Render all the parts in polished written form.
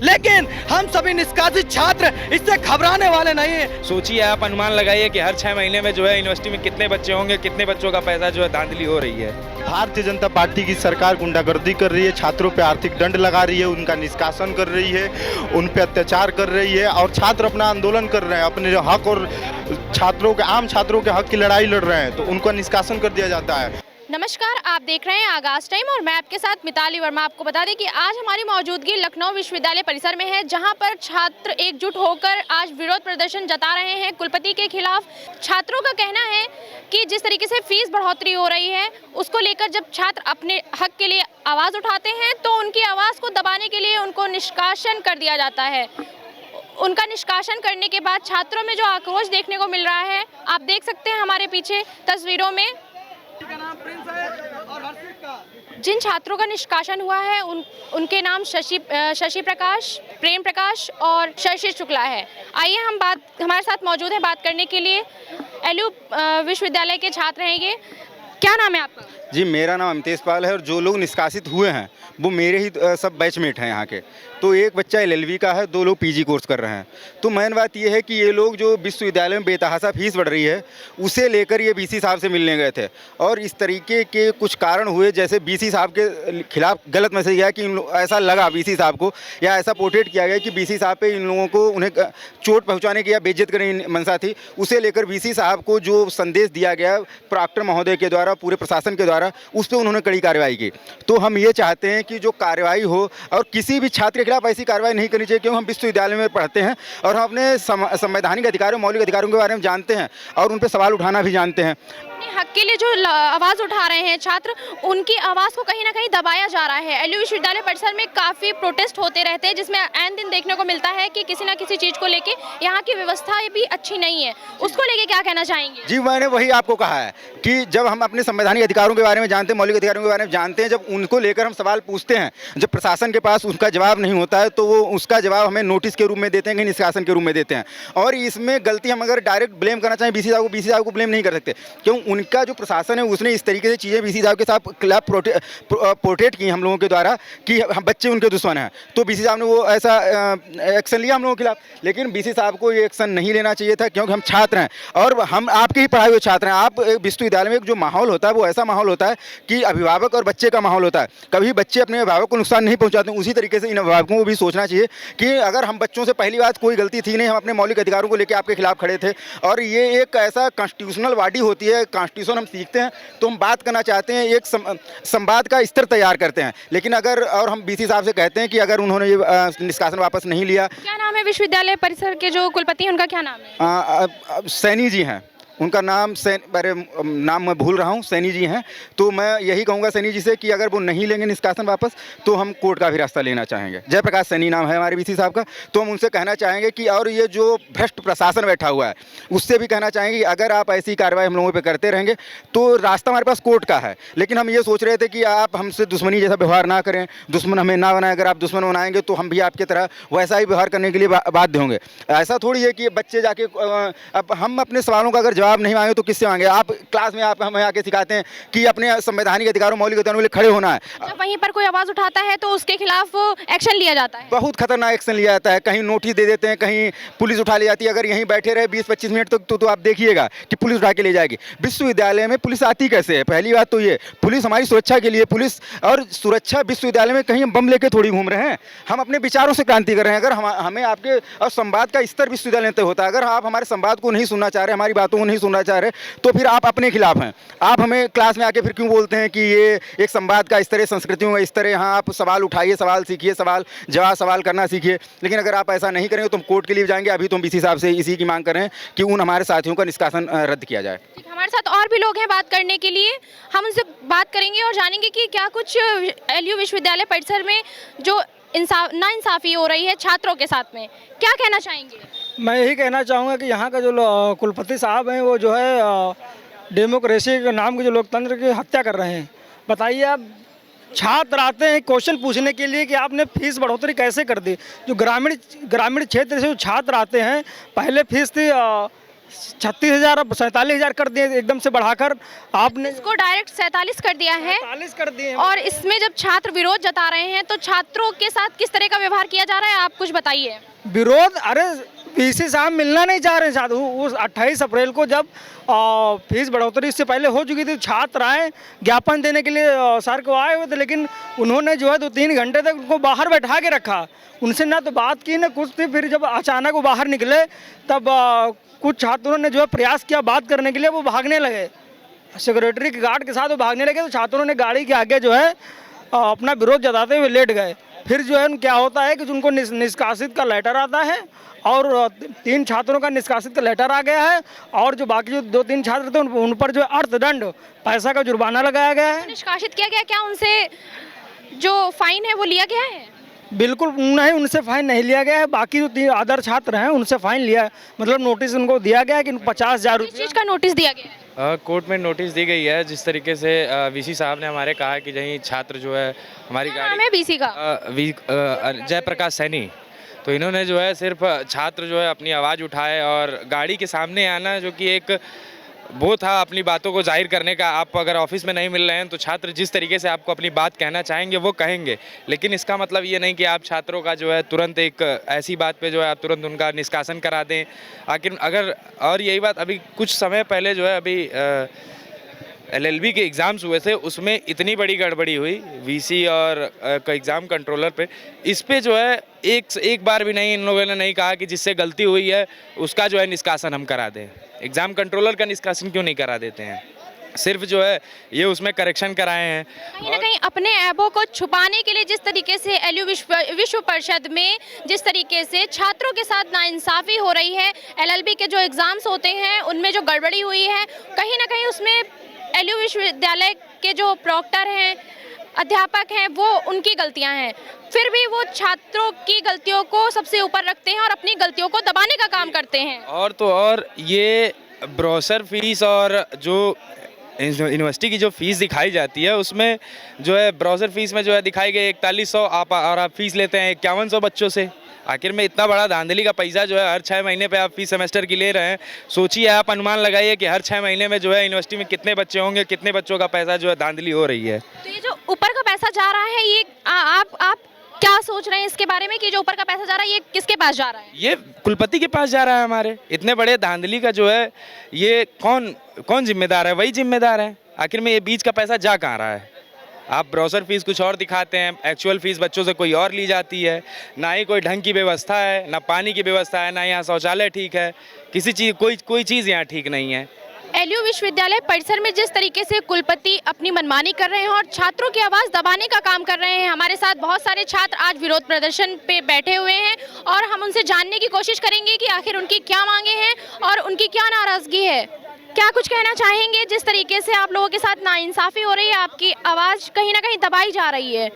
लेकिन हम सभी निष्कासित छात्र इससे घबराने वाले नहीं हैं। सोचिए, आप अनुमान लगाइए कि हर 6 महीने में जो है यूनिवर्सिटी में कितने बच्चे होंगे, कितने बच्चों का पैसा जो है धांधली हो रही है। भारतीय जनता पार्टी की सरकार गुंडागर्दी कर रही है, छात्रों पे आर्थिक दंड लगा रही है, उनका निष्कासन कर रही है, उन पे अत्याचार कर रही है और छात्र अपना आंदोलन कर रहे हैं, अपने हक और आम छात्रों के हक की लड़ाई लड़ रहे हैं, तो उनका निष्कासन कर दिया जाता है। नमस्कार, आप देख रहे हैं आगाज टाइम और मैं आपके साथ मिताली वर्मा। आपको बता दें कि आज हमारी मौजूदगी लखनऊ विश्वविद्यालय परिसर में है, जहां पर छात्र एकजुट होकर आज विरोध प्रदर्शन जता रहे हैं कुलपति के खिलाफ। छात्रों का कहना है कि जिस तरीके से फीस बढ़ोतरी हो रही है, उसको लेकर जब छात्र अपने हक के लिए आवाज़ उठाते हैं तो उनकी आवाज़ को दबाने के लिए उनको निष्कासन कर दिया जाता है। उनका निष्कासन करने के बाद छात्रों में जो आक्रोश देखने को मिल रहा है, आप देख सकते हैं हमारे पीछे तस्वीरों में। जिन छात्रों का निष्कासन हुआ है उनके नाम शशि प्रकाश, प्रेम प्रकाश और शशि शुक्ला है। आइए हमारे साथ मौजूद है बात करने के लिए एलयू विश्वविद्यालय के छात्र हैं ये। क्या नाम है आपका? जी, मेरा नाम अमितेश पाल है और जो लोग निष्कासित हुए हैं वो मेरे ही सब बैचमेट हैं यहाँ के। तो एक बच्चा एलएलबी का है, 2 लोग पीजी कोर्स कर रहे हैं। तो मेन बात ये है कि ये लोग जो विश्वविद्यालय में बेतहाशा फीस बढ़ रही है उसे लेकर ये बीसी साहब से मिलने गए थे और इस तरीके के कुछ कारण हुए, जैसे बीसी साहब के खिलाफ गलत मैसेज गया कि ऐसा लगा बीसी साहब को या ऐसा पोर्ट्रेट किया गया कि बीसी साहब पे इन लोगों को उन्हें चोट पहुँचाने की या बेइज्जत करने की मंशा थी। उसे लेकर बीसी साहब को जो संदेश दिया गया प्रॉक्टर महोदय के द्वारा, पूरे प्रशासन के द्वारा, उस पर उन्होंने कड़ी कार्रवाई की। तो हम ये चाहते हैं कि जो कार्रवाई हो और किसी भी छात्र के खिलाफ ऐसी कार्रवाई नहीं करनी चाहिए, क्योंकि हम विश्वविद्यालय में पढ़ते हैं और हम अपने संवैधानिक अधिकारों, मौलिक अधिकारों के बारे में जानते हैं और उन पर सवाल उठाना भी जानते हैं। हक के लिए जो आवाज़ उठा रहे हैं छात्र, उनकी आवाज़ को कहीं ना कहीं दबाया जा रहा है। एलयू विश्वविद्यालय परिसर में काफ़ी प्रोटेस्ट होते रहते हैं, जिसमें आए दिन देखने को मिलता है कि किसी ना किसी चीज़ को लेके यहाँ की व्यवस्था भी अच्छी नहीं है। उसको लेके क्या कहना चाहेंगे? जी, मैंने वही आपको कहा है कि जब हम अपने संवैधानिक अधिकारों के बारे में जानते हैं, मौलिक अधिकारों के बारे में जानते हैं, जब उनको लेकर हम सवाल पूछते हैं, जब प्रशासन के पास उसका जवाब नहीं होता है तो वो उसका जवाब हमें नोटिस के रूप में देते हैं, कहीं निष्कासन के रूप में देते हैं। और इसमें गलती हम अगर डायरेक्ट ब्लेम करना चाहें बीसी साहब को ब्लेम नहीं कर सकते, क्यों उनका जो प्रशासन है उसने इस तरीके से चीज़ें बीसी साहब के साथ खिलाफ पोर्ट्रेट की हम लोगों के द्वारा कि हम बच्चे उनके दुश्मन हैं। तो बीसी साहब ने वो ऐसा एक्शन लिया हम लोगों के खिलाफ, लेकिन बीसी साहब को ये एक्शन नहीं लेना चाहिए था, क्योंकि हम छात्र हैं और हम आपके ही पढ़ाए हुए छात्र हैं। आप विश्वविद्यालय में जो माहौल होता है वो ऐसा माहौल होता है कि अभिभावक और बच्चे का माहौल होता है। कभी बच्चे अपने अभिभावक को नुकसान नहीं पहुँचाते, उसी तरीके से इन अभिभावकों को भी सोचना चाहिए कि अगर हम बच्चों से, पहली बात कोई गलती थी नहीं, हम अपने मौलिक अधिकारों को लेकर आपके खिलाफ खड़े थे और ये एक ऐसा कॉन्स्टिट्यूशनल बॉडी होती है, कॉन्स्टिट्यूशन हम सीखते हैं तो हम बात करना चाहते हैं, एक संवाद का स्तर तैयार करते हैं। लेकिन अगर और हम बीसी साहब से कहते हैं कि अगर उन्होंने ये निष्कासन वापस नहीं लिया। क्या नाम है विश्वविद्यालय परिसर के जो कुलपति हैं, उनका क्या नाम है? सैनी जी हैं, उनका नाम नाम मैं भूल रहा हूँ, सैनी जी हैं। तो मैं यही कहूँगा सैनी जी से कि अगर वो नहीं लेंगे निष्कासन वापस तो हम कोर्ट का भी रास्ता लेना चाहेंगे। जयप्रकाश सैनी नाम है हमारे बीसी साहब का। तो हम उनसे कहना चाहेंगे कि, और ये जो भ्रष्ट प्रशासन बैठा हुआ है उससे भी कहना चाहेंगे कि अगर आप ऐसी कार्रवाई हम लोगों पर करते रहेंगे तो रास्ता हमारे पास कोर्ट का है। लेकिन हम ये सोच रहे थे कि आप हमसे दुश्मनी जैसा व्यवहार ना करें, दुश्मन हमें ना बनाएं। अगर आप दुश्मन बनाएंगे तो हम भी आपकी तरह वैसा ही व्यवहार करने के लिए बाध्य होंगे। ऐसा थोड़ी है कि बच्चे जाके अब हम अपने सवालों का अगर जवाब नहीं मांगे तो किससे मांगे? आप क्लास में आप हमें आके सिखाते हैं कि अपने संवैधानिक अधिकारों, मौलिक अधिकारों के लिए खड़े होना है। जब वहीं पर कोई आवाज उठाता है तो उसके खिलाफ एक्शन लिया जाता है। बहुत खतरनाक एक्शन लिया जाता है, कहीं नोटिस दे देते हैं, कहीं पुलिस उठा ले जाती है। अगर यहीं बैठे रहे 20-25 मिनट तक तो आप देखिएगा कि पुलिस उठा के ले जाएगी। विश्वविद्यालय में पुलिस आती कैसे है? पहली बात तो ये, पुलिस हमारी सुरक्षा के लिए, पुलिस और सुरक्षा विश्वविद्यालय में कहीं हम बम लेके थोड़ी घूम रहे हैं, हम अपने विचारों से क्रांति कर रहे हैं। अगर हमें आपके और संवाद का स्तर विश्वविद्यालय तय होता है, अगर आप हमारे संवाद को नहीं सुनना चाह रहे, हमारी बातों को नहीं सुनना चाह रहे, तो फिर आप अपने खिलाफ हैं। आप हमें क्लास में आके फिर क्यों बोलते हैं कि ये एक संवाद का स्तर है, संस्कृतियों का स्तर है, यहाँ आप सवाल उठाइए, सवाल सीखिए, सवाल करना सीखिए। लेकिन अगर आप ऐसा नहीं करेंगे तो हम कोर्ट के लिए जाएंगे। अभी तो हम बीसी साहब से इसी की मांग कर रहे हैं कि उन हमारे साथियों का निष्कासन रद्द किया जाए। हमारे साथ और भी लोग हैं बात करने के लिए, हम उनसे बात करेंगे और जानेंगे कि क्या कुछ एलयू विश्वविद्यालय परिसर में जो नाइंसाफ़ी हो रही है छात्रों के साथ में, क्या कहना चाहेंगे? मैं यही कहना चाहूँगा कि यहाँ का जो कुलपति साहब हैं वो जो है डेमोक्रेसी के नाम के जो लोकतंत्र की हत्या कर रहे हैं। बताइए, आप छात्र आते हैं क्वेश्चन पूछने के लिए कि आपने फीस बढ़ोतरी कैसे कर दी। जो ग्रामीण क्षेत्र से जो छात्र आते हैं, पहले फीस थी 36,000 अब 47,000 कर दिए एकदम से बढ़ाकर आपने। इसको डायरेक्ट 47 कर दिया है 47 कर दिए। और इसमें जब छात्र विरोध जता रहे हैं तो छात्रों के साथ किस तरह का व्यवहार किया जा रहा है, आप कुछ बताइए। विरोध, अरे वीसी साहब मिलना नहीं चाह रहे हैं। उस 28 अप्रैल को जब फीस बढ़ोतरी इससे पहले हो चुकी थी, छात्र आए ज्ञापन देने के लिए सर को आए हुए थे, लेकिन उन्होंने जो है 2-3 घंटे तक उनको बाहर बैठा के रखा। उनसे ना तो बात की ना कुछ थी। फिर जब अचानक वो बाहर निकले तब कुछ छात्रों ने जो है प्रयास किया बात करने के लिए, वो भागने लगे। सिक्योरिटी के गार्ड के साथ वो भागने लगे तो छात्रों ने गाड़ी के आगे जो है अपना विरोध जताते हुए लेट गए। फिर जो है क्या होता है कि उनको निष्कासित का लेटर आता है और 3 छात्रों का निष्कासित का लेटर आ गया है और जो बाकी जो 2-3 छात्र थे उन पर जो अर्थदंड पैसा का जुर्माना लगाया गया है। निष्कासित किया गया, क्या उनसे जो फाइन है वो लिया गया है? बिल्कुल नहीं, उनसे फाइन नहीं लिया गया है। बाकी जो 3 अदर छात्र हैं उनसे फाइन लिया है, मतलब नोटिस उनको दिया गया है कि 50,000 किस चीज़ का नोटिस दिया गया है? कोर्ट में नोटिस दी गई है। जिस तरीके से वीसी साहब ने हमारे कहा कि कहीं छात्र जो है हमारी क्या नाम है बीसी का? जयप्रकाश सैनी, तो इन्होंने जो है सिर्फ छात्र जो है अपनी आवाज़ उठाए और गाड़ी के सामने आना, जो कि एक वो था अपनी बातों को जाहिर करने का। आप अगर ऑफिस में नहीं मिल रहे हैं तो छात्र जिस तरीके से आपको अपनी बात कहना चाहेंगे वो कहेंगे, लेकिन इसका मतलब ये नहीं कि आप छात्रों का जो है तुरंत एक ऐसी बात पे जो है आप तुरंत उनका निष्कासन करा दें। आखिर अगर, और यही बात अभी कुछ समय पहले जो है अभी LLB के एग्ज़ाम्स हुए थे, उसमें इतनी बड़ी गड़बड़ी हुई वीसी और एग्ज़ाम कंट्रोलर पे। इस पे जो है एक बार भी नहीं इन लोगों ने नहीं कहा कि जिससे गलती हुई है उसका जो है निष्कासन हम करा दें। एग्ज़ाम कंट्रोलर का निष्कासन क्यों नहीं करा देते हैं? सिर्फ जो है ये उसमें करेक्शन कराए हैं। कहीं ना कहीं अपने ऐबों को छुपाने के लिए जिस तरीके से LU विश्व परिषद में जिस तरीके से छात्रों के साथ नाइंसाफ़ी हो रही है, LLB के जो एग्ज़ाम्स होते हैं उनमें जो गड़बड़ी हुई है, कहीं ना कहीं उसमें LU विश्वविद्यालय के जो प्रॉक्टर हैं, अध्यापक हैं, वो उनकी गलतियां हैं। फिर भी वो छात्रों की गलतियों को सबसे ऊपर रखते हैं और अपनी गलतियों को दबाने का काम करते हैं। और तो और ये ब्रोशर फीस और जो यूनिवर्सिटी की जो फीस दिखाई जाती है उसमें जो है ब्रोशर फीस में जो है दिखाई गई 4100 और आप फीस लेते हैं 5100 बच्चों से। आखिर में इतना बड़ा धांधली का पैसा जो है हर 6 महीने पे आप फीस सेमेस्टर की ले रहे हैं। सोचिए, आप अनुमान लगाइए कि हर 6 महीने में जो है यूनिवर्सिटी में कितने बच्चे होंगे, कितने बच्चों का पैसा जो है धांधली हो रही है। तो ये जो ऊपर का पैसा जा रहा है, ये आप क्या सोच रहे हैं इसके बारे में कि जो ऊपर का पैसा जा रहा है ये किसके पास जा रहा है? ये कुलपति के पास जा रहा है। हमारे इतने बड़े धांधली का जो है ये कौन जिम्मेदार है? वही जिम्मेदार है। आखिर में ये बीच का पैसा जा कहाँ रहा है? आप ब्रोशर फीस कुछ और दिखाते हैं, एक्चुअल फीस बच्चों से कोई और ली जाती है। ना ही कोई ढंग की व्यवस्था है, ना पानी की व्यवस्था है, ना यहाँ शौचालय ठीक है, किसी चीज़ कोई चीज़ यहाँ ठीक नहीं है। LU विश्वविद्यालय परिसर में जिस तरीके से कुलपति अपनी मनमानी कर रहे हैं और छात्रों की आवाज़ दबाने का काम कर रहे हैं, हमारे साथ बहुत सारे छात्र आज विरोध प्रदर्शन पे बैठे हुए हैं और हम उनसे जानने की कोशिश करेंगे कि आखिर उनकी क्या मांगे हैं और उनकी क्या नाराज़गी है। क्या कुछ कहना चाहेंगे? जिस तरीके से आप लोगों के साथ नाइंसाफ़ी हो रही है, आपकी आवाज़ कहीं ना कहीं दबाई जा रही है।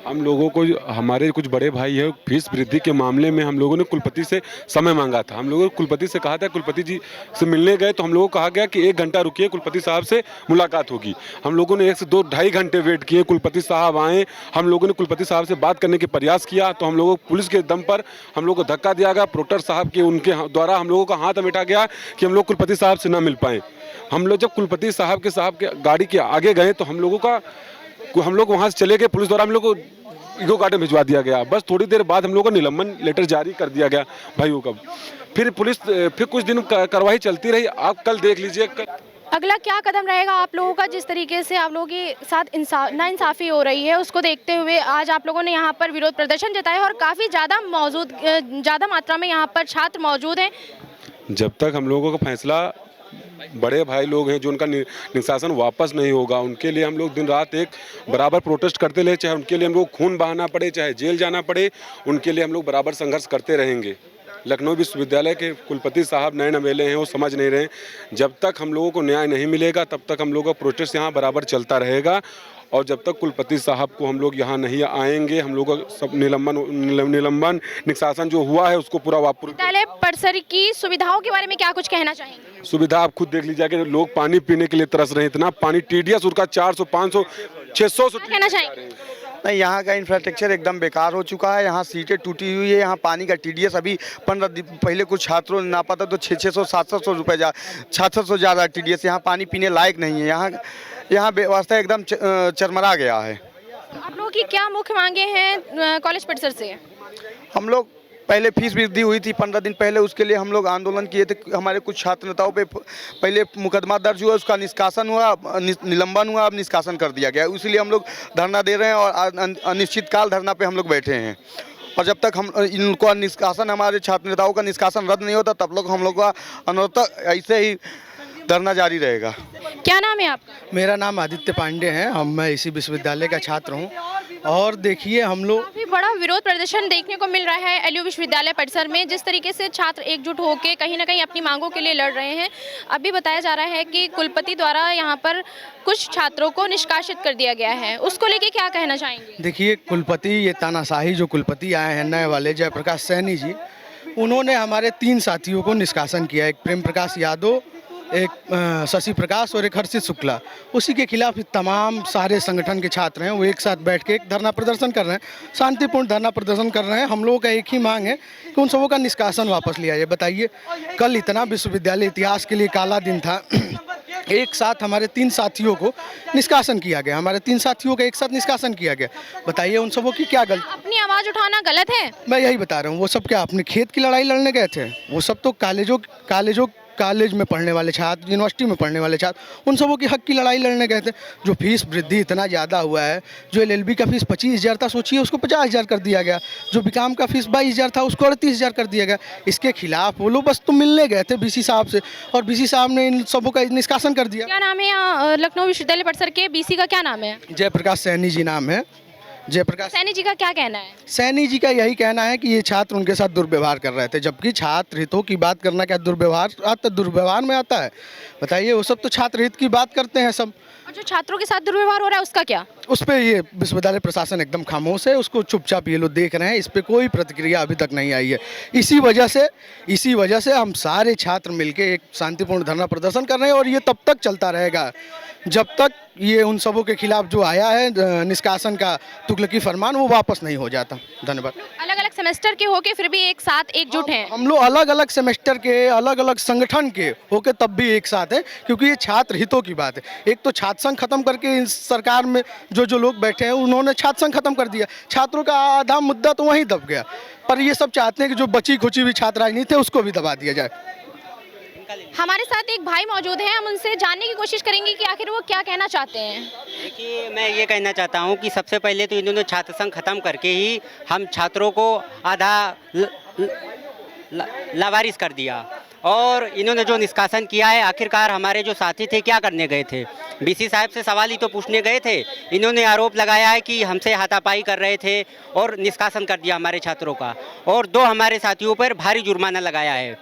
हम लोगों को, हमारे कुछ बड़े भाई है, फीस वृद्धि के मामले में हम लोगों ने कुलपति से समय मांगा था। हम लोगों ने कुलपति से कहा था, कुलपति जी से मिलने गए तो हम लोगों को कहा गया कि 1 घंटा रुकिए, कुलपति साहब से मुलाकात होगी। हम लोगों ने 1 से 2 ढाई घंटे वेट किए, कुलपति साहब आए। हम लोगों ने कुलपति साहब से बात करने के प्रयास किया तो हम लोगों को पुलिस के दम पर हम लोग को धक्का दिया गया। प्रोक्टर साहब के उनके द्वारा हम लोगों का हाथ बैठा गया कि हम लोग कुलपति साहब से ना मिल पाएँ। हम लोग जब कुलपति साहब के गाड़ी के आगे गए तो हम लोग वहाँ से चले गए। पुलिस द्वारा हम लोग को ईगो गार्ड में भिजवा दिया गया। बस थोड़ी देर बाद हम लोगों को निलंबन लेटर जारी कर दिया गया भाइयों का। फिर कुछ दिन कार्रवाई चलती रही। आप कल देख लीजिए अगला क्या कदम रहेगा आप लोगों का? जिस तरीके से आप लोगों के साथ नाइंसाफ़ी हो रही है उसको देखते हुए आज आप लोगों ने यहाँ पर विरोध प्रदर्शन जताया और काफ़ी ज़्यादा मात्रा में यहाँ पर छात्र मौजूद हैं। जब तक हम लोगों का फैसला, बड़े भाई लोग हैं जो उनका निष्कासन वापस नहीं होगा, उनके लिए हम लोग दिन रात एक बराबर प्रोटेस्ट करते रहे। चाहे उनके लिए हम लोग खून बहाना पड़े, चाहे जेल जाना पड़े, उनके लिए हम लोग बराबर संघर्ष करते रहेंगे। लखनऊ विश्वविद्यालय के कुलपति साहब नए नवेले हैं, वो समझ नहीं रहे। जब तक हम लोगों को न्याय नहीं मिलेगा तब तक हम लोगों का प्रोटेस्ट यहाँ बराबर चलता रहेगा और जब तक कुलपति साहब को हम लोग यहाँ नहीं आएंगे, हम लोग का सब निलंबन निष्कासन जो हुआ है उसको पूरा वापस। विद्यालय परिसर की सुविधाओं के बारे में क्या कुछ कहना चाहेंगे? सुविधा आप खुद देख लीजिए कि लोग पानी पीने के लिए तरस रहे हैं। इतना पानी TDS उनका 400, 500, 600 कहना चाहेंगे? नहीं, यहाँ का इंफ्रास्ट्रक्चर एकदम बेकार हो चुका है। यहाँ सीटें टूटी हुई है। यहाँ पानी का TDS अभी 15 दिन पहले कुछ छात्रों ने नापा था तो 600-700 रुपये 700 ज़्यादा TDS। यहाँ पानी पीने लायक नहीं है। यहाँ व्यवस्था एकदम चरमरा गया है। आप लोगों की क्या मुख्य मांगे हैं कॉलेज परिसर से? हम लोग पहले फीस वृद्धि हुई थी 15 दिन पहले, उसके लिए हम लोग आंदोलन किए थे। हमारे कुछ छात्र नेताओं पे पहले मुकदमा दर्ज हुआ, उसका निष्कासन हुआ, निलंबन हुआ, अब निष्कासन कर दिया गया। इसलिए हम लोग धरना दे रहे हैं और अनिश्चितकाल धरना पे हम लोग बैठे हैं। और जब तक हम इनको निष्कासन, हमारे छात्र नेताओं का निष्कासन रद्द नहीं होता, तब लोग हम लोग का अनुरोध ऐसे ही धरना जारी रहेगा। क्या नाम है आपका? मेरा नाम आदित्य पांडे है। मैं इसी विश्वविद्यालय का छात्र हूँ। और देखिए हम लोग काफी बड़ा विरोध प्रदर्शन देखने को मिल रहा है एलयू विश्वविद्यालय परिसर में। जिस तरीके से छात्र एकजुट होकर कहीं ना कहीं अपनी मांगों के लिए लड़ रहे हैं। अभी बताया जा रहा है कि कुलपति द्वारा यहाँ पर कुछ छात्रों को निष्कासित कर दिया गया है, उसको लेके क्या कहना चाहेंगे? देखिए कुलपति, ये तानाशाही जो कुलपति आए हैं नए वाले जयप्रकाश सैनी जी, उन्होंने हमारे 3 साथियों को निष्कासन किया। एक प्रेम प्रकाश यादव, एक शशि प्रकाश और एक हर्षित शुक्ला। उसी के खिलाफ तमाम सारे संगठन के छात्र हैं, वो एक साथ बैठ के एक धरना प्रदर्शन कर रहे हैं, शांतिपूर्ण धरना प्रदर्शन कर रहे हैं। हम लोगों का एक ही मांग है कि उन सबों का निष्कासन वापस लिया जाए। बताइए, कल इतना विश्वविद्यालय इतिहास के लिए काला दिन था। एक साथ हमारे 3 साथियों को निष्कासन किया गया, हमारे 3 साथियों का एक साथ निष्कासन किया गया। बताइए उन सबों की क्या गलती? अपनी आवाज़ उठाना गलत है? मैं यही बता रहा हूँ। वो सब क्या अपने खेत की लड़ाई लड़ने गए थे? वो सब तो कॉलेज में पढ़ने वाले छात्र, यूनिवर्सिटी में पढ़ने वाले छात्र, उन सबों की हक की लड़ाई लड़ने गए थे। जो फीस वृद्धि इतना ज़्यादा हुआ है, जो LLB का फीस 25,000 था, सोचिए उसको 50,000 कर दिया गया। जो बीकॉम का फीस 22,000 था, उसको 38,000 कर दिया गया। इसके खिलाफ वो लोग बस तो मिलने गए थे BC साहब से, और BC साहब ने इन सबों का निष्कासन कर दिया। क्या नाम है यहाँ लखनऊ विश्वविद्यालय परिसर के BC का क्या नाम है? जयप्रकाश सैनी जी नाम है। जयप्रकाश सैनी जी का क्या कहना है? सैनी जी का यही कहना है कि ये छात्र उनके साथ दुर्व्यवहार कर रहे थे, जबकि छात्र हितों की बात करना क्या दुर्व्यवहार में आता है? बताइए, वो सब तो छात्र हित की बात करते हैं सब। और जो छात्रों के साथ दुर्व्यवहार हो रहा है उसका क्या? उस पर ये विश्वविद्यालय प्रशासन एकदम खामोश है, उसको चुपचाप ये लोग देख रहे हैं। इस पर कोई प्रतिक्रिया अभी तक नहीं आई है। इसी वजह से हम सारे छात्र मिलके एक शांतिपूर्ण धरना प्रदर्शन कर रहे हैं, और ये तब तक चलता रहेगा जब तक ये उन सबों के खिलाफ जो आया है निष्कासन का तुगलकी फरमान, वो वापस नहीं हो जाता। धन्यवाद। अलग अलग सेमेस्टर के होके फिर भी एक साथ एकजुट हैं? हम लोग अलग अलग सेमेस्टर के, अलग अलग संगठन के होके तब भी एक साथ हैं, क्योंकि ये छात्र हितों की बात है। एक तो छात्र संघ खत्म करके इस सरकार में जो लोग बैठे हैं, उन्होंने छात्र संघ खत्म कर दिया। छात्रों का आधा मुद्दा तो वहीं दब गया, पर ये सब चाहते हैं कि जो बची खुची हुई छात्र राजनीति है उसको भी दबा दिया जाए। हमारे साथ एक भाई मौजूद हैं, हम उनसे जानने की कोशिश करेंगे कि आखिर वो क्या कहना चाहते हैं। देखिए, मैं ये कहना चाहता हूँ कि सबसे पहले तो इन्होंने छात्र संघ खत्म करके ही हम छात्रों को आधा लावारिस कर दिया, और इन्होंने जो निष्कासन किया है, आखिरकार हमारे जो साथी थे क्या करने गए थे? BC साहब से सवाल ही तो पूछने गए थे। इन्होंने आरोप लगाया है कि हमसे हाथापाई कर रहे थे और निष्कासन कर दिया हमारे छात्रों का, और 2 हमारे साथियों पर भारी जुर्माना लगाया है।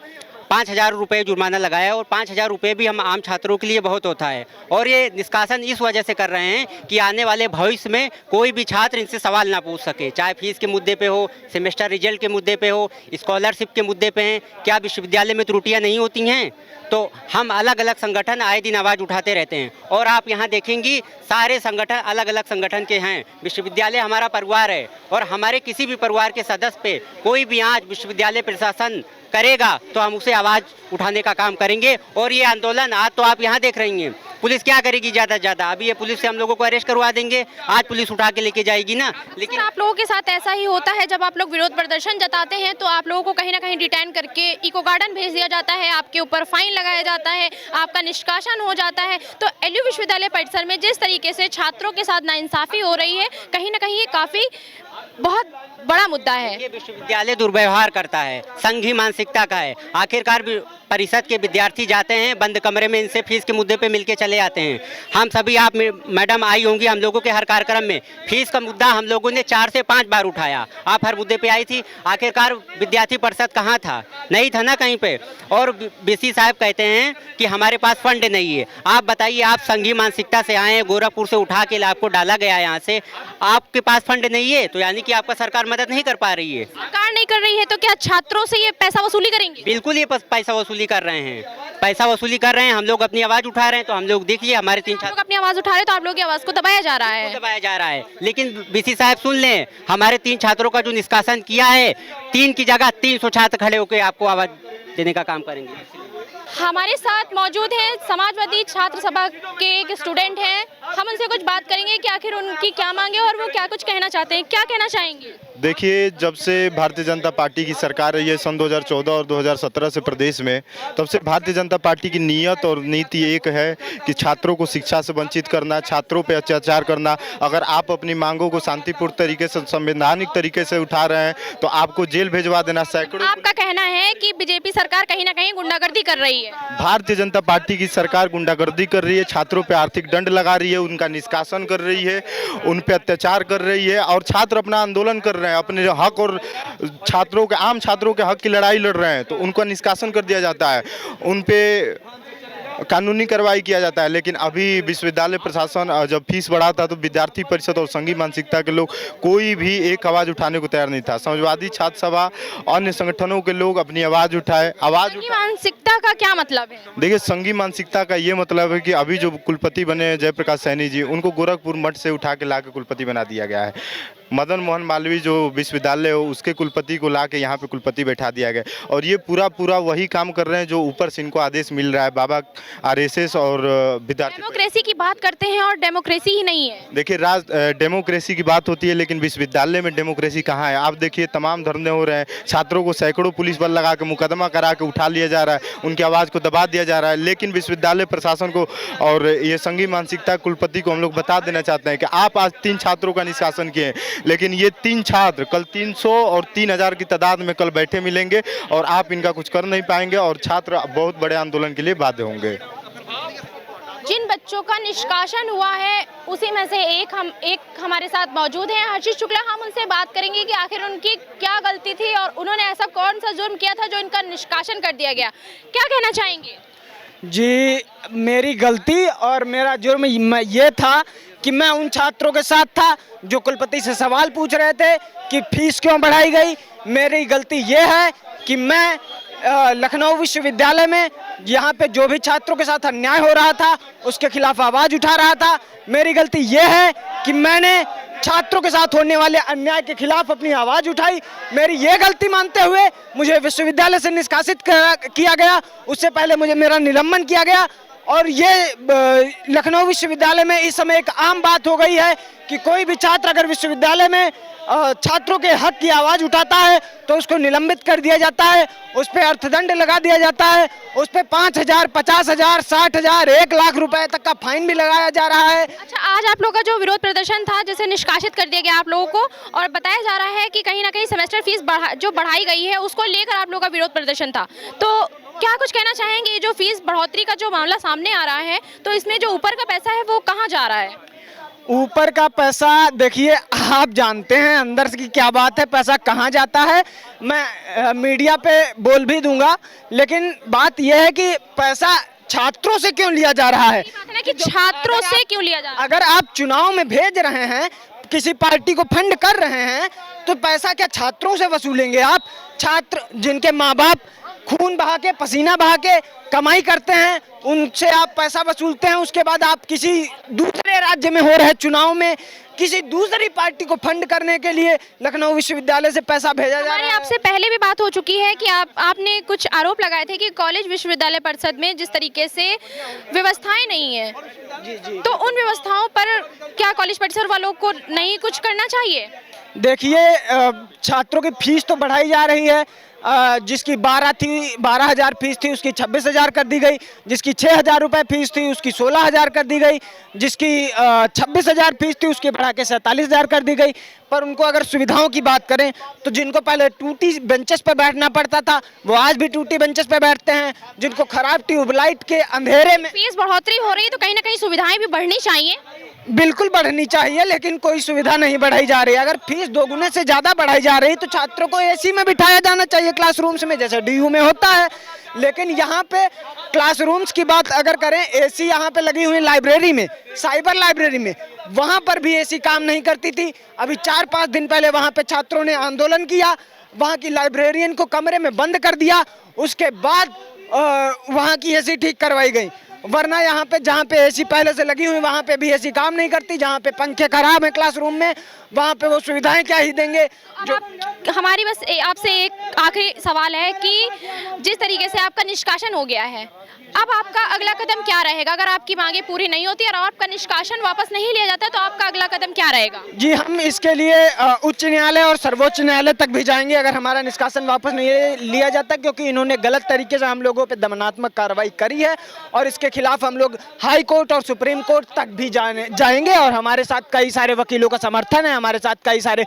5,000 रुपये जुर्माना लगाया है, और 5,000 रुपये भी हम आम छात्रों के लिए बहुत होता है। और ये निष्कासन इस वजह से कर रहे हैं कि आने वाले भविष्य में कोई भी छात्र इनसे सवाल ना पूछ सके, चाहे फीस के मुद्दे पे हो, सेमेस्टर रिजल्ट के मुद्दे पे हो, स्कॉलरशिप के मुद्दे पे हैं। क्या विश्वविद्यालय में त्रुटियां नहीं होती हैं? तो हम अलग अलग संगठन आए दिन आवाज़ उठाते रहते हैं, और आप यहाँ देखेंगी सारे संगठन अलग अलग संगठन के हैं। विश्वविद्यालय हमारा परिवार है, और हमारे किसी भी परिवार के सदस्य पे कोई भी आज विश्वविद्यालय प्रशासन करेगा तो हम उसे आवाज़ उठाने का काम करेंगे। और ये आंदोलन आज तो आप यहाँ देख रही हैं, पुलिस क्या करेगी? ज़्यादा से ज़्यादा अभी ये पुलिस से हम लोगों को अरेस्ट करवा देंगे, आज पुलिस उठा के लेके जाएगी ना। लेकिन आप लोगों के साथ ऐसा ही होता है, जब आप लोग विरोध प्रदर्शन जताते हैं तो आप लोगों को कहीं ना कहीं डिटेन करके इको गार्डन भेज दिया जाता है, आपके ऊपर फाइन लगाया जाता है, आपका निष्कासन हो जाता है। तो एलयू विश्वविद्यालय परिसर में जिस तरीके से छात्रों के साथ नाइंसाफ़ी हो रही है, कहीं ना कहीं ये काफ़ी बहुत बड़ा मुद्दा है। ये विश्वविद्यालय दुर्व्यवहार करता है, संघी मानसिकता का है। आखिरकार परिषद के विद्यार्थी जाते हैं बंद कमरे में, इनसे फीस के मुद्दे पे मिलके चले आते हैं। हम सभी, आप मैडम आई होंगी हम लोगों के हर कार्यक्रम में, फीस का मुद्दा हम लोगों ने 4 से 5 बार उठाया। आप हर मुद्दे पे आई थी, आखिरकार विद्यार्थी परिषद कहाँ था? नहीं था ना कहीं पे। और BC साहब कहते हैं कि हमारे पास फंड नहीं है। आप बताइए, आप संघी मानसिकता से आए हैं, गोरखपुर से उठा के आपको डाला गया यहाँ से, आपके पास फंड नहीं है, तो यानी कि आपका सरकार मदद नहीं कर पा रही है। सरकार नहीं कर रही है तो क्या छात्रों से ये पैसा वसूली करेंगे? बिल्कुल ये पैसा वसूली कर रहे हैं। पैसा वसूली कर रहे हैं, हम लोग अपनी आवाज़ उठा रहे हैं। तो हम लोग देखिए हमारे 3 आप लोग अपनी आवाज़ उठा रहे हैं तो आप लोगों की आवाज़ को दबाया जा रहा है। दबाया जा रहा है। लेकिन बीसी साहब सुन लें, हमारे 3 छात्रों का जो निष्कासन किया है, 3 की जगह 300 छात्र खड़े होकर आपको आवाज़ देने का काम करेंगे। हमारे साथ मौजूद हैं समाजवादी छात्र सभा के एक स्टूडेंट हैं। हम उनसे कुछ बात करेंगे कि आखिर उनकी क्या मांगे और वो क्या कुछ कहना चाहते हैं। क्या कहना चाहेंगे? देखिए, जब से भारतीय जनता पार्टी की सरकार रही है सन 2014 और 2017 से प्रदेश में, तब से भारतीय जनता पार्टी की नीयत और नीति एक है कि छात्रों को शिक्षा से वंचित करना, छात्रों पे अत्याचार करना। अगर आप अपनी मांगों को शांतिपूर्ण तरीके से, संवैधानिक तरीके से उठा रहे हैं तो आपको जेल भेजवा देना। सैकड़ों आपका कहना है कि बीजेपी सरकार कहीं ना कहीं गुंडागर्दी कर रही है। भारतीय जनता पार्टी की सरकार गुंडागर्दी कर रही है, छात्रों पे आर्थिक दंड लगा रही है, उनका निष्कासन कर रही है, उन पे अत्याचार कर रही है और छात्र अपना आंदोलन कर रहे हैं, अपने हक और छात्रों के, आम छात्रों के हक की लड़ाई लड़ रहे हैं, तो उनका निष्कासन कर दिया जाता है, उन पे कानूनी कार्रवाई किया जाता है। लेकिन अभी विश्वविद्यालय प्रशासन जब फीस बढ़ाता तो विद्यार्थी परिषद और संघीय मानसिकता के लोग कोई भी एक आवाज़ उठाने को तैयार नहीं था। समाजवादी छात्र सभा, अन्य संगठनों के लोग अपनी आवाज़ उठाए। संघीय मानसिकता का क्या मतलब है? देखिए, संघीय मानसिकता का ये मतलब है कि अभी जो कुलपति बने जयप्रकाश सैनी जी, उनको गोरखपुर मठ से उठा के ला के कुलपति बना दिया गया है। मदन मोहन मालवीय जो विश्वविद्यालय हो उसके कुलपति को ला के यहाँ पे कुलपति बैठा दिया गया और ये पूरा वही काम कर रहे हैं जो ऊपर से इनको आदेश मिल रहा है, बाबा आरएसएस और विद्यार्थी। डेमोक्रेसी की बात करते हैं और डेमोक्रेसी ही नहीं है। देखिए, डेमोक्रेसी की बात होती है लेकिन विश्वविद्यालय में डेमोक्रेसी कहाँ है? आप देखिए, तमाम धरने हो रहे हैं, छात्रों को सैकड़ों पुलिस बल लगा के मुकदमा करा के उठा लिया जा रहा है, उनकी आवाज़ को दबा दिया जा रहा है। लेकिन विश्वविद्यालय प्रशासन को और ये संघीय मानसिकता कुलपति को हम लोग बता देना चाहते हैं कि आप आज 3 छात्रों का निष्कासन किए, लेकिन ये 3 छात्र कल 300 और 3000 की तादाद में कल बैठे मिलेंगे और आप इनका कुछ कर नहीं पाएंगे और छात्र बहुत बड़े आंदोलन के लिए बाध्य होंगे। जिन बच्चों का निष्कासन हुआ है उसी में से एक हमारे साथ मौजूद हैं, हर्षित शुक्ला। हम उनसे बात करेंगे कि आखिर उनकी क्या गलती थी और उन्होंने ऐसा कौन सा जुर्म किया था जो इनका निष्कासन कर दिया गया। क्या कहना चाहेंगे? जी, मेरी गलती और मेरा जुर्म ये था कि मैं उन छात्रों के साथ था जो कुलपति से सवाल पूछ रहे थे कि फीस क्यों बढ़ाई गई। मेरी गलती ये है कि मैं लखनऊ विश्वविद्यालय में यहाँ पे जो भी छात्रों के साथ अन्याय हो रहा था उसके खिलाफ आवाज़ उठा रहा था। मेरी गलती ये है कि मैंने छात्रों के साथ होने वाले अन्याय के खिलाफ अपनी आवाज़ उठाई। मेरी ये गलती मानते हुए मुझे विश्वविद्यालय से निष्कासित किया गया। उससे पहले मुझे मेरा निलंबन किया गया और ये लखनऊ विश्वविद्यालय में इस समय एक आम बात हो गई है कि कोई भी छात्र अगर विश्वविद्यालय में छात्रों के हक की आवाज़ उठाता है तो उसको निलंबित कर दिया जाता है, उस पर अर्थदंड लगा दिया जाता है, उस पर 5000, 50,000, 60,000, 1 लाख रुपए तक का फाइन भी लगाया जा रहा है। अच्छा, आज आप लोगों का जो विरोध प्रदर्शन था जिसे निष्कासित कर दिया गया आप लोगों को और बताया जा रहा है कि कहीं ना कहीं सेमेस्टर फीस जो बढ़ाई गई है उसको लेकर आप लोगों का विरोध प्रदर्शन था, तो क्या कुछ कहना चाहेंगे? जो फीस बढ़ोतरी का जो मामला सामने आ रहा है तो इसमें जो ऊपर का पैसा है वो कहाँ जा रहा है? ऊपर का पैसा देखिए, आप जानते हैं अंदर की क्या बात है, पैसा कहाँ जाता है। मैं मीडिया पे बोल भी दूंगा, लेकिन बात यह है कि पैसा छात्रों से क्यों लिया जा रहा है कि छात्रों से क्यों लिया जा रहा है? अगर आप चुनाव में भेज रहे हैं, किसी पार्टी को फंड कर रहे हैं, तो पैसा क्या छात्रों से वसूलेंगे आप? छात्र जिनके माँ बाप खून बहा के, पसीना बहा के कमाई करते हैं, उनसे आप पैसा वसूलते हैं। उसके बाद आप किसी दूसरे राज्य में हो रहे चुनाव में किसी दूसरी पार्टी को फंड करने के लिए लखनऊ विश्वविद्यालय से पैसा भेजा जा रहा है। आपसे पहले भी बात हो चुकी है कि आपने कुछ आरोप लगाए थे कि कॉलेज विश्वविद्यालय परिषद में जिस तरीके से व्यवस्थाएं नहीं है, तो उन व्यवस्थाओं पर क्या कॉलेज परिसर वालों को नहीं कुछ करना चाहिए? देखिए, छात्रों की फीस तो बढ़ाई जा रही है। जिसकी 12,000 फीस थी उसकी 26,000 कर दी गई, जिसकी 6,000 रुपये फीस थी उसकी 16,000 कर दी गई, जिसकी 26,000 फीस थी उसकी बढ़ा के 47,000 कर दी गई। पर उनको अगर सुविधाओं की बात करें तो जिनको पहले टूटी बेंचेस पर बैठना पड़ता था वो आज भी टूटी बेंचेस पर बैठते हैं। जिनको खराब ट्यूबलाइट के अंधेरे में फीस बढ़ोतरी हो रही है तो कहीं ना कहीं सुविधाएं भी बढ़नी चाहिए। बिल्कुल बढ़नी चाहिए, लेकिन कोई सुविधा नहीं बढ़ाई जा रही है। अगर फीस 2 गुने से ज़्यादा बढ़ाई जा रही तो छात्रों को एसी में बिठाया जाना चाहिए क्लासरूम्स में, जैसे डीयू में होता है। लेकिन यहाँ पे क्लासरूम्स की बात अगर करें, एसी यहाँ पे लगी हुई लाइब्रेरी में, साइबर लाइब्रेरी में, वहाँ पर भी एसी काम नहीं करती थी। अभी 4-5 दिन पहले वहाँ पे छात्रों ने आंदोलन किया, वहाँ की लाइब्रेरियन को कमरे में बंद कर दिया। उसके बाद वहाँ की एसी ठीक करवाई गई, वरना यहाँ पे जहाँ पे एसी पहले से लगी हुई वहाँ पे भी एसी काम नहीं करती, जहाँ पे पंखे खराब हैं क्लासरूम में वहाँ पे वो सुविधाएं क्या ही देंगे। जो हमारी बस आपसे एक आखिरी सवाल है कि जिस तरीके से आपका निष्कासन हो गया है, अब आपका अगला कदम क्या रहेगा? अगर आपकी मांगे पूरी नहीं होती और आपका निष्कासन वापस नहीं लिया जाता तो आपका अगला कदम क्या रहेगा? जी, हम इसके लिए उच्च न्यायालय और सर्वोच्च न्यायालय तक भी जाएंगे अगर हमारा निष्कासन वापस नहीं लिया जाता, क्योंकि इन्होंने गलत तरीके से हम लोगों पे दमनात्मक कार्रवाई करी है और इसके खिलाफ हम लोग हाई कोर्ट और सुप्रीम कोर्ट तक भी जाएंगे। और हमारे साथ कई सारे वकीलों का समर्थन है, हमारे साथ कई सारे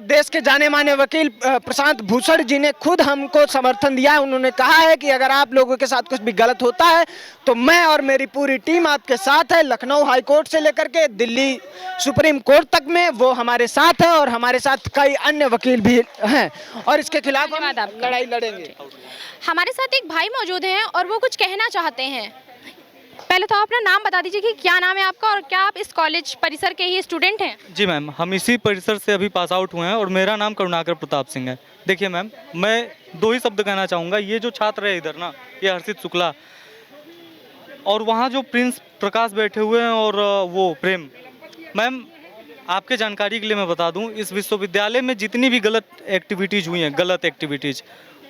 देश के जाने माने वकील प्रशांत भूषण जी ने खुद हमको समर्थन दिया है। उन्होंने कहा है कि अगर आप लोगों के साथ कुछ भी गलत होता है तो मैं और मेरी पूरी टीम आपके साथ है। लखनऊ हाई कोर्ट से लेकर के दिल्ली सुप्रीम कोर्ट तक में वो हमारे साथ है और हमारे साथ कई अन्य वकील भी हैं और इसके खिलाफ हम लड़ाई लड़ेंगे। हमारे साथ एक भाई मौजूद हैं और वो कुछ कहना चाहते हैं। पहले तो अपना नाम बता दीजिए कि क्या नाम है आपका और क्या आप इस कॉलेज परिसर के ही स्टूडेंट हैं? जी मैम, हम इसी परिसर से अभी पास आउट हुए हैं और मेरा नाम करुणाकर प्रताप सिंह है। देखिए मैम, मैं 2 ही शब्द कहना चाहूँगा। ये जो छात्र है इधर ना, ये हर्षित शुक्ला, और वहाँ जो प्रिंस प्रकाश बैठे हुए हैं और वो प्रेम, मैम आपके जानकारी के लिए मैं बता दूं, इस विश्वविद्यालय में जितनी भी गलत एक्टिविटीज़ हुई हैं, गलत एक्टिविटीज़,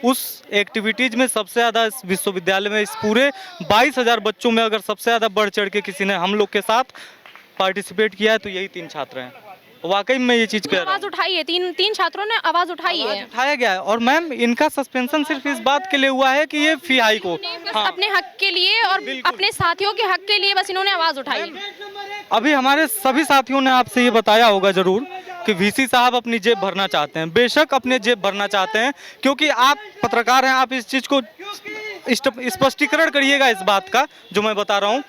उस एक्टिविटीज़ में सबसे ज़्यादा इस विश्वविद्यालय में इस पूरे 22,000 बच्चों में अगर सबसे ज़्यादा बढ़ चढ़ के किसी ने हम लोग के साथ पार्टिसिपेट किया है तो यही 3 छात्र हैं। वाकई में ये चीज़ कह रहा हूं। आवाज़ उठाई है, तीन छात्रों ने आवाज़ उठाई है, उठाया गया है। और मैम इनका सस्पेंशन सिर्फ इस बात के लिए हुआ है कि ये फी हाई को अपने हक के लिए और अपने साथियों के हक के लिए बस इन्होंने आवाज़ उठाई। अभी हमारे सभी साथियों ने आपसे ये बताया होगा जरूर कि वीसी साहब अपनी जेब भरना चाहते हैं। बेशक अपने जेब भरना चाहते हैं, क्योंकि आप पत्रकार हैं, आप इस चीज़ को स्पष्टीकरण करिएगा इस बात का जो मैं बता रहा हूँ।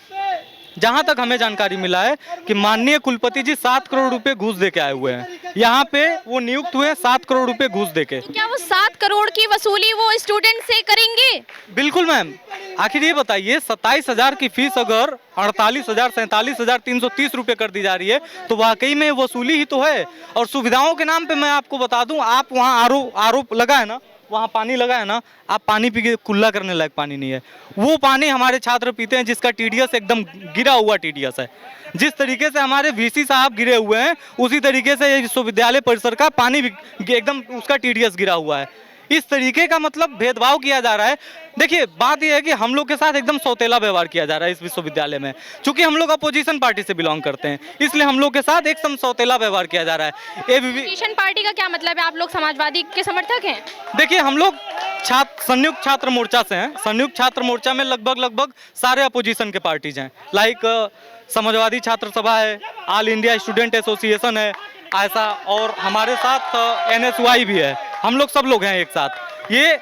जहाँ तक हमें जानकारी मिला है कि माननीय कुलपति जी 7 करोड़ रुपए घूस दे के आए हुए हैं। यहाँ पे वो नियुक्त हुए 7 करोड़ रुपए घूस दे के। तो क्या वो 7 करोड़ की वसूली वो स्टूडेंट से करेंगे? बिल्कुल मैम। आखिर ये बताइए, 27,000 की फीस अगर 48,000 47,330 रुपये कर दी जा रही है तो वाकई में वसूली ही तो है। और सुविधाओं के नाम पे मैं आपको बता दूं, आप वहाँ आरोप लगा है ना, वहाँ पानी लगा है ना, आप पानी पी के कुल्ला करने लायक पानी नहीं है। वो पानी हमारे छात्र पीते हैं जिसका टीडीएस एकदम गिरा हुआ टीडीएस है। जिस तरीके से हमारे वीसी साहब गिरे हुए हैं उसी तरीके से ये विश्वविद्यालय परिसर का पानी भी एकदम उसका टीडीएस गिरा हुआ है। इस तरीके का मतलब भेदभाव किया जा रहा है। देखिए बात यह है कि हम लोग के साथ एकदम सौतेला व्यवहार किया जा रहा है इस विश्वविद्यालय में। चूंकि हम लोग अपोजिशन पार्टी से बिलोंग करते हैं इसलिए हम लोग के साथ एकदम सौतेला व्यवहार किया जा रहा है। अपोजिशन पार्टी का क्या मतलब है? आप लोग समाजवादी के समर्थक हैं? देखिए हम लोग संयुक्त छात्र मोर्चा से हैं। संयुक्त छात्र मोर्चा में लगभग सारे अपोजिशन के पार्टीज हैं। लाइक समाजवादी छात्र सभा है, ऑल इंडिया स्टूडेंट एसोसिएशन है ऐसा, और हमारे साथ NSY भी है। हम लोग सब लोग हैं एक साथ। ये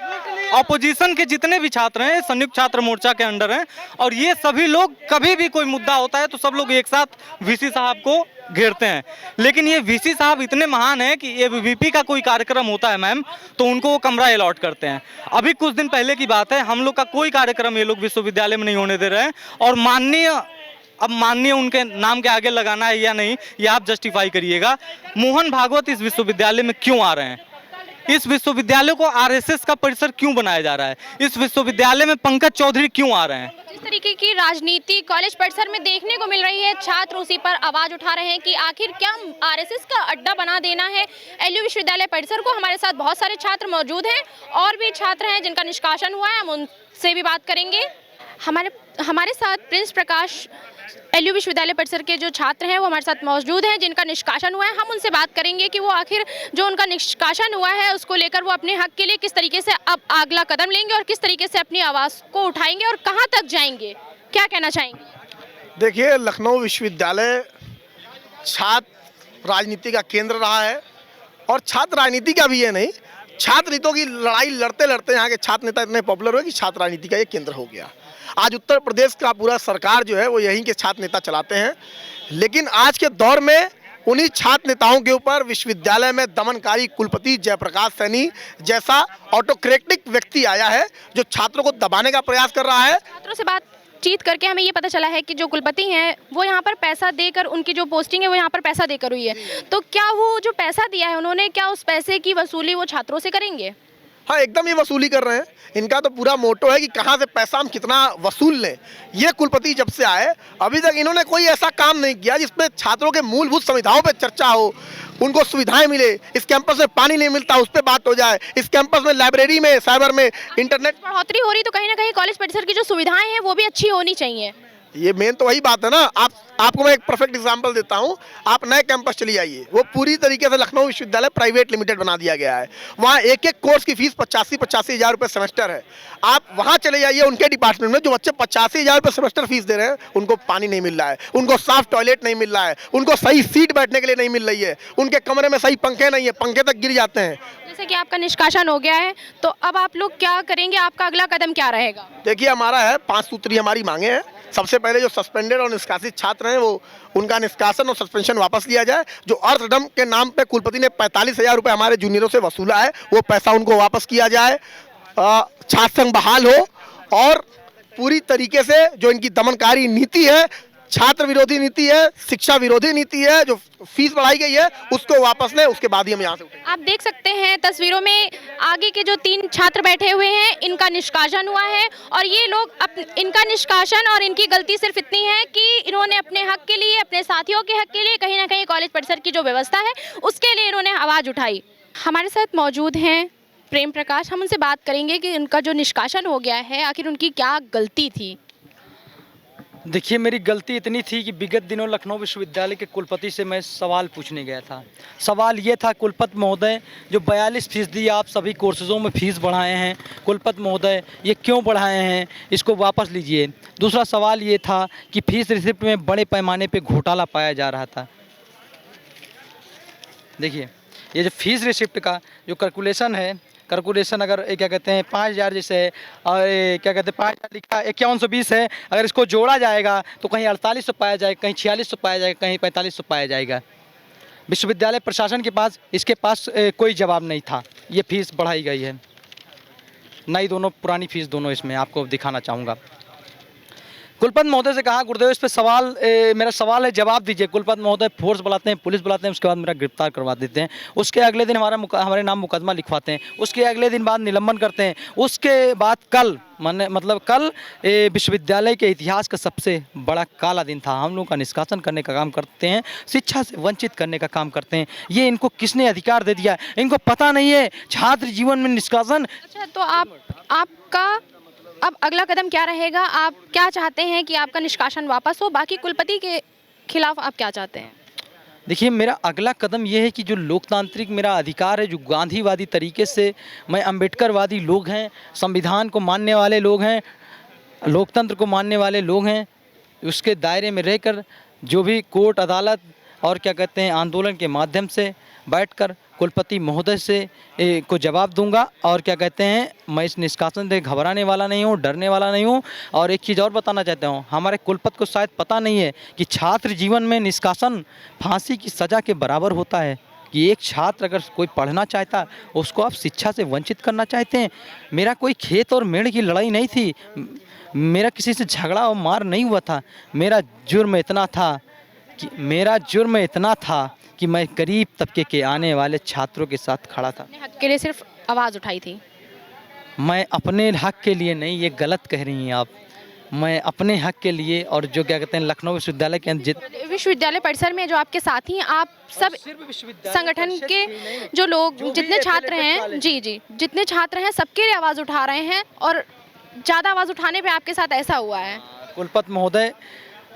ऑपोजिशन के जितने भी छात्र हैं संयुक्त छात्र मोर्चा के अंडर हैं और ये सभी लोग कभी भी कोई मुद्दा होता है तो सब लोग एक साथ वीसी साहब को घेरते हैं। लेकिन ये वीसी साहब इतने महान हैं कि ABVP का कोई कार्यक्रम होता है मैम तो उनको वो कमरा अलॉट करते हैं। अभी कुछ दिन पहले की बात है, हम लोग का कोई कार्यक्रम ये लोग विश्वविद्यालय में नहीं होने दे रहे हैं और माननीय उनके नाम के आगे लगाना है या नहीं ये आप जस्टिफाई करिएगा। मोहन भागवत इस विश्वविद्यालय में क्यों आ रहे हैं? इस विश्वविद्यालय को RSS का परिसर क्यों बनाया जा रहा है? इस विश्वविद्यालय में पंकज चौधरी क्यों आ रहे हैं? जिस तरीके की राजनीति कॉलेज परिसर में देखने को मिल रही है, छात्र उसी पर आवाज उठा रहे हैं कि आखिर क्या RSS का अड्डा बना देना है LU विश्वविद्यालय परिसर को। हमारे साथ बहुत सारे छात्र मौजूद हैं और भी छात्र हैं जिनका निष्कासन हुआ है, हम उनसे भी बात करेंगे। हमारे साथ प्रिंस प्रकाश LU विश्वविद्यालय परिसर के जो छात्र हैं वो हमारे साथ मौजूद हैं जिनका निष्कासन हुआ है। हम उनसे बात करेंगे कि वो आखिर जो उनका निष्कासन हुआ है उसको लेकर वो अपने हक के लिए किस तरीके से अब अगला कदम लेंगे और किस तरीके से अपनी आवाज़ को उठाएंगे और कहाँ तक जाएंगे, क्या कहना चाहेंगे? देखिए, लखनऊ विश्वविद्यालय छात्र राजनीति का केंद्र रहा है और छात्र राजनीति का भी है नहीं, छात्र हितों की लड़ाई लड़ते लड़ते यहाँ के छात्र नेता इतने पॉपुलर हुए कि छात्र राजनीति का ये केंद्र हो गया। आज उत्तर प्रदेश का पूरा सरकार जो है वो यहीं के छात्र नेता चलाते हैं। लेकिन आज के दौर में उन्हीं छात्र नेताओं के ऊपर विश्वविद्यालय में दमनकारी कुलपति जयप्रकाश सैनी जैसा ऑटोक्रेटिक व्यक्ति आया है जो छात्रों को दबाने का प्रयास कर रहा है। छात्रों से बातचीत करके हमें ये पता चला है कि जो कुलपति हैं वो यहाँ पर पैसा देकर, उनकी जो पोस्टिंग है वो यहाँ पर पैसा देकर हुई है। तो क्या वो जो पैसा दिया है उन्होंने, क्या उस पैसे की वसूली वो छात्रों से करेंगे? हाँ, एकदम ये वसूली कर रहे हैं। इनका तो पूरा मोटो है कि कहाँ से पैसा हम कितना वसूल लें। ये कुलपति जब से आए अभी तक इन्होंने कोई ऐसा काम नहीं किया जिसमें छात्रों के मूलभूत सुविधाओं पर चर्चा हो, उनको सुविधाएं मिले। इस कैंपस में पानी नहीं मिलता, उस पर बात हो जाए। इस कैंपस में लाइब्रेरी में, साइबर में, इंटरनेट बढ़ोतरी हो रही तो कहीं ना कहीं कॉलेज परिसर की जो सुविधाएं हैं वो भी अच्छी होनी चाहिए। ये मेन तो वही बात है ना। आपको मैं एक परफेक्ट एग्जांपल देता हूँ। आप नए कैंपस चली जाइए, वो पूरी तरीके से लखनऊ विश्वविद्यालय प्राइवेट लिमिटेड बना दिया गया है। वहाँ एक एक कोर्स की फीस 85 हज़ार रुपये सेमेस्टर है। आप वहाँ चले जाइए उनके डिपार्टमेंट में, जो बच्चे 85 हज़ार रुपये सेमेस्टर फीस दे रहे हैं, उनको पानी नहीं मिल रहा है, उनको साफ टॉयलेट नहीं मिल रहा है, उनको सही सीट बैठने के लिए नहीं मिल रही है, उनके कमरे में सही पंखे नहीं है, पंखे तक गिर जाते हैं। जैसे कि आपका निष्कासन हो गया है तो अब आप लोग क्या करेंगे, आपका अगला कदम क्या रहेगा? देखिए, हमारा है 5 सूत्री हमारी मांगे हैं। सबसे पहले जो सस्पेंडेड और निष्कासित छात्र हैं वो उनका निष्कासन और सस्पेंशन वापस लिया जाए। जो अर्थदंड के नाम पे कुलपति ने 45 हज़ार रुपये हमारे जूनियरों से वसूला है, वो पैसा उनको वापस किया जाए। छात्र संघ बहाल हो और पूरी तरीके से जो इनकी दमनकारी नीति है, छात्र विरोधी नीति है, शिक्षा विरोधी नीति है, जो फीस बढ़ाई गई है उसको वापस लें, उसके बाद ही हम यहाँ से उठेंगे। आप देख सकते हैं तस्वीरों में आगे के जो 3 छात्र बैठे हुए हैं, इनका निष्कासन हुआ है और ये लोग इनका निष्कासन और इनकी गलती सिर्फ इतनी है कि इन्होंने अपने हक के लिए, अपने साथियों के हक के लिए कहीं ना कहीं कॉलेज परिसर की जो व्यवस्था है उसके लिए इन्होंने आवाज़ उठाई। हमारे साथ मौजूद हैं प्रेम प्रकाश। हम उनसे बात करेंगे कि उनका जो निष्कासन हो गया है आखिर उनकी क्या गलती थी। देखिए, मेरी गलती इतनी थी कि विगत दिनों लखनऊ विश्वविद्यालय के कुलपति से मैं सवाल पूछने गया था। सवाल ये था, कुलपति महोदय, जो 42% आप सभी कोर्सेज़ों में फ़ीस बढ़ाए हैं, कुलपति महोदय ये क्यों बढ़ाए हैं, इसको वापस लीजिए। दूसरा सवाल ये था कि फ़ीस रिसिप्ट में बड़े पैमाने पे घोटाला पाया जा रहा था। देखिए, ये जो फ़ीस रिसिप्ट का जो कैलकुलेशन है, कैलकुलेशन अगर क्या कहते हैं 5000 जैसे है और क्या कहते हैं 5000 लिखा 5120 है, अगर इसको जोड़ा जाएगा तो कहीं 4800 पाया जाएगा, कहीं 4600 पाया जाएगा, कहीं 4500 पाया जाएगा। विश्वविद्यालय प्रशासन के पास इसके पास कोई जवाब नहीं था। ये फ़ीस बढ़ाई गई है, नई दोनों, पुरानी फ़ीस दोनों इसमें आपको दिखाना चाहूँगा। कुलपति महोदय से कहा, गुरुदेव इस पे सवाल मेरा सवाल है, जवाब दीजिए। कुलपति महोदय फोर्स बुलाते हैं, पुलिस बुलाते हैं, उसके बाद मेरा गिरफ्तार करवा देते हैं। उसके अगले दिन हमारे नाम मुकदमा लिखवाते हैं। उसके अगले दिन बाद निलंबन करते हैं। उसके बाद कल कल विश्वविद्यालय के इतिहास का सबसे बड़ा काला दिन था। हम लोग का निष्कासन करने का काम करते हैं, शिक्षा से वंचित करने का काम करते हैं। ये इनको किसने अधिकार दे दिया? इनको पता नहीं है छात्र जीवन में निष्कासन। अच्छा, तो आपका अब अगला कदम क्या रहेगा? आप क्या चाहते हैं कि आपका निष्कासन वापस हो? बाकी कुलपति के खिलाफ आप क्या चाहते हैं? देखिए, मेरा अगला कदम ये है कि जो लोकतांत्रिक मेरा अधिकार है, जो गांधीवादी तरीके से मैं अम्बेडकरवादी लोग हैं, संविधान को मानने वाले लोग हैं, लोकतंत्र को मानने वाले लोग हैं, उसके दायरे में रहकर जो भी कोर्ट अदालत और क्या कहते हैं आंदोलन के माध्यम से बैठकर कुलपति महोदय से को जवाब दूंगा। और क्या कहते हैं, मैं इस निष्कासन से घबराने वाला नहीं हूँ, डरने वाला नहीं हूँ। और एक चीज़ और बताना चाहता हूँ, हमारे कुलपति को शायद पता नहीं है कि छात्र जीवन में निष्कासन फांसी की सज़ा के बराबर होता है। कि एक छात्र अगर कोई पढ़ना चाहता है, उसको आप शिक्षा से वंचित करना चाहते हैं। मेरा कोई खेत और मेढ़ की लड़ाई नहीं थी, मेरा किसी से झगड़ा और मार नहीं हुआ था। मेरा जुर्म इतना था कि मैं गरीब तबके के आने वाले छात्रों के साथ खड़ा था। अपने हक के लिए सिर्फ आवाज़ उठाई थी। मैं अपने हक के लिए नहीं, ये गलत कह रही हैं आप। मैं अपने हक के लिए, और जो क्या कहते हैं लखनऊ विश्वविद्यालय के विश्वविद्यालय परिसर में जो आपके साथी हैं, आप सब संगठन के जो लोग, जितने छात्र हैं, जी जितने छात्र हैं, सबके लिए आवाज़ उठा रहे हैं और ज़्यादा आवाज़ उठाने पे आपके साथ ऐसा हुआ है। कुलपति महोदय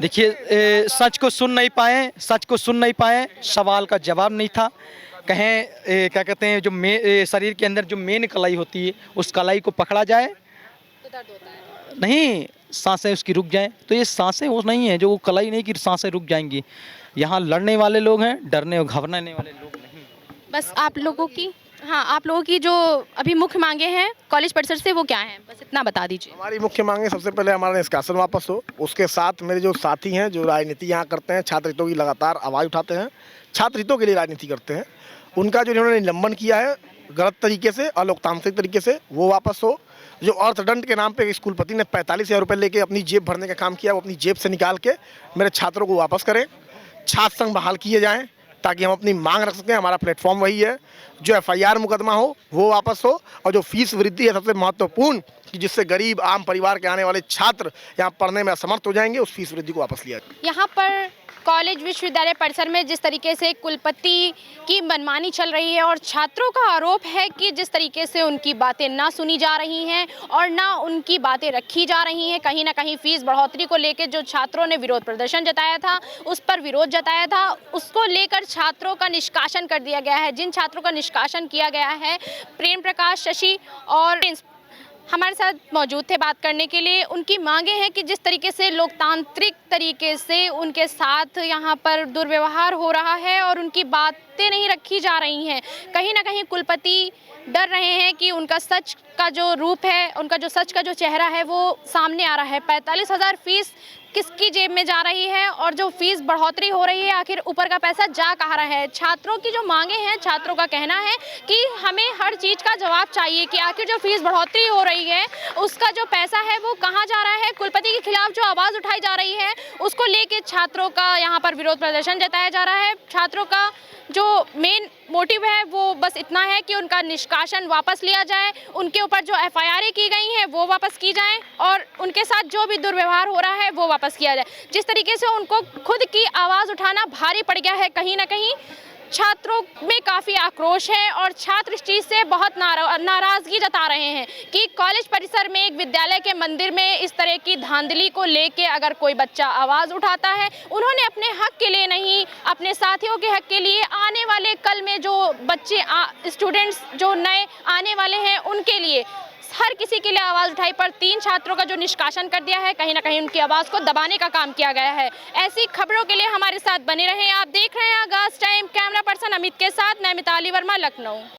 देखिए, सच को सुन नहीं पाए, सवाल का जवाब नहीं था। कहें क्या कहते हैं, जो शरीर के अंदर जो मेन कलाई होती है, उस कलाई को पकड़ा जाए तो दर्द होता है। नहीं, सांसें उसकी रुक जाएं। तो ये सांसें वो नहीं है, जो कलाई नहीं कि सांसें रुक जाएंगी। यहाँ लड़ने वाले लोग हैं, डरने और घबराने वाले लोग नहीं। बस आप लोगों की जो अभी मुख्य मांगे हैं कॉलेज परिसर से, वो क्या हैं? बस इतना बता दीजिए। हमारी मुख्य मांगे, सबसे पहले हमारा निष्कासन वापस हो। उसके साथ मेरे जो साथी हैं, जो राजनीति यहाँ करते हैं, छात्र हितों की लगातार आवाज़ उठाते हैं, छात्र हितों के लिए राजनीति करते हैं, उनका जो इन्होंने निलंबन किया है गलत तरीके से, अलोकतांत्रिक तरीके से, वो वापस हो। जो अर्थदंड के नाम पे इस कुलपति ने 45 हज़ार रुपये लेके अपनी जेब भरने का काम किया, वो अपनी जेब से निकाल के मेरे छात्रों को वापस करें। छात्र संघ बहाल किए जाएँ, ताकि हम अपनी मांग रख सकें। हमारा प्लेटफॉर्म वही है, जो FIR मुकदमा हो वो वापस हो, और जो फीस वृद्धि है सबसे महत्वपूर्ण, कि जिससे गरीब आम परिवार के आने वाले छात्र यहाँ पढ़ने में असमर्थ हो जाएंगे, उस फीस वृद्धि को वापस लिया जाए। यहाँ पर कॉलेज विश्वविद्यालय परिसर में जिस तरीके से कुलपति की मनमानी चल रही है और छात्रों का आरोप है कि जिस तरीके से उनकी बातें ना सुनी जा रही हैं और ना उनकी बातें रखी जा रही हैं, कहीं ना कहीं फीस बढ़ोतरी को लेकर जो छात्रों ने विरोध प्रदर्शन जताया था, उस पर विरोध जताया था, उसको लेकर छात्रों का निष्कासन कर दिया गया है। जिन छात्रों का निष्कासन किया गया है, प्रेम प्रकाश, शशि और हमारे साथ मौजूद थे बात करने के लिए। उनकी मांगे हैं कि जिस तरीके से लोकतांत्रिक तरीके से उनके साथ यहाँ पर दुर्व्यवहार हो रहा है और उनकी बातें नहीं रखी जा रही हैं, कहीं ना कहीं कुलपति डर रहे हैं कि उनका सच का जो रूप है, उनका जो सच का जो चेहरा है वो सामने आ रहा है। 45,000 फीस किसकी जेब में जा रही है और जो फीस बढ़ोतरी हो रही है, आखिर ऊपर का पैसा जा कहाँ रहा है? छात्रों की जो मांगे हैं, छात्रों का कहना है कि हमें हर चीज़ का जवाब चाहिए कि आखिर जो फीस बढ़ोतरी हो रही है उसका जो पैसा है वो कहाँ जा रहा है। कुलपति के खिलाफ जो आवाज़ उठाई जा रही है उसको लेके छात्रों का यहाँ पर विरोध प्रदर्शन जताया जा रहा है। छात्रों का जो मेन मोटिव है वो बस इतना है कि उनका निष्कासन वापस लिया जाए, उनके ऊपर जो FIR की गई हैं वो वापस की जाएं और उनके साथ जो भी दुर्व्यवहार हो रहा है वो वापस किया जाए। जिस तरीके से उनको खुद की आवाज़ उठाना भारी पड़ गया है, कहीं ना कहीं छात्रों में काफ़ी आक्रोश है और छात्र इस चीज़ से बहुत नाराज़गी जता रहे हैं कि कॉलेज परिसर में एक विद्यालय के मंदिर में इस तरह की धांधली को लेके अगर कोई बच्चा आवाज़ उठाता है, उन्होंने अपने हक के लिए नहीं, अपने साथियों के हक के लिए, आने वाले कल में जो बच्चे स्टूडेंट्स जो नए आने वाले हैं उनके लिए, हर किसी के लिए आवाज़ उठाई, पर 3 छात्रों का जो निष्कासन कर दिया है, कहीं ना कहीं उनकी आवाज़ को दबाने का काम किया गया है। ऐसी खबरों के लिए हमारे साथ बने रहें। आप देख रहे हैं आगाज़ टाइम। कैमरा पर्सन अमित के साथ मैं मिताली वर्मा, लखनऊ।